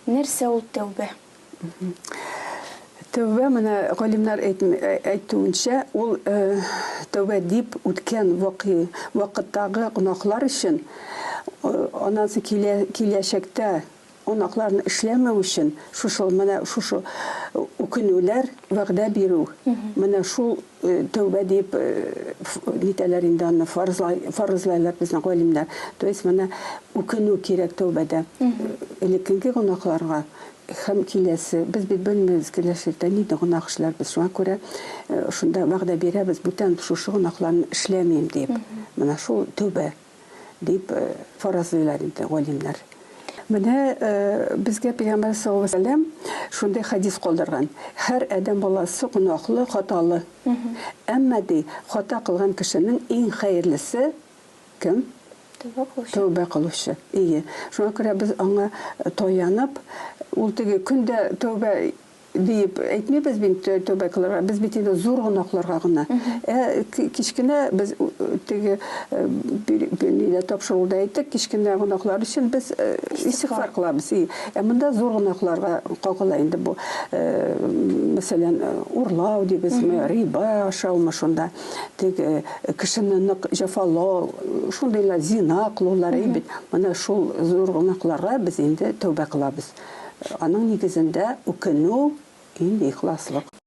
Нәрсә ул тәүбә? Тәүбә менә галимнәр әйтүенчә, ул тәүбә дип үткән вакыттагы гөнаһлар өчен, аннан соң киләчәктә гөнаһларны эшләмәү өчен шушы үкенүләр вәгъдә бирү. Менә шул тәүбә дип нитәләр инде аны фарызлайлар безнең галимнәр. То есть менә үкенү кирәк тәүбәдә. Элеккеге гөнаһларга һәм киләсе, без бит белмәбез киләчәктә нинди гөнаһ эшләрбез. Шуңа күрә шунда вәгъдә бирә, без бүтән шушы гөнаһларны эшләмим дип. Менә шул тәүбә дип фаразлыйлар инде галимнәр. Менә безгә Пәйгамбәр саллаллаһу алейһи ва сәлләм шундай хадис калдырган. Һәр адәм баласы гөнаһлы, хаталы. Әмма ди, хата кылган кешенең иң хәерлесе кем? Тәүбә кылучы. Шуңа күрә без аңа таянып, ул теге көндә тәүбә дип әйтмибез бит тәүбә кылырга. Без бит инде зур гөнаһларга гына. Кичкенә без теге бер тапшыруда әйттек, кичкенә гөнаһлар өчен без истигъфар кылабыз. Монда зур гөнаһларга кагыла инде бу. Мәсәлән, урлау дибезме, риба ашаумы шунда. Теге кешене нык җәфалау, шундыйлар зина кылулар бит. Менә шул зур гөнаһларга без инде тәүбә кылабыз. Аның нигезендә үкенү инде ихласлык.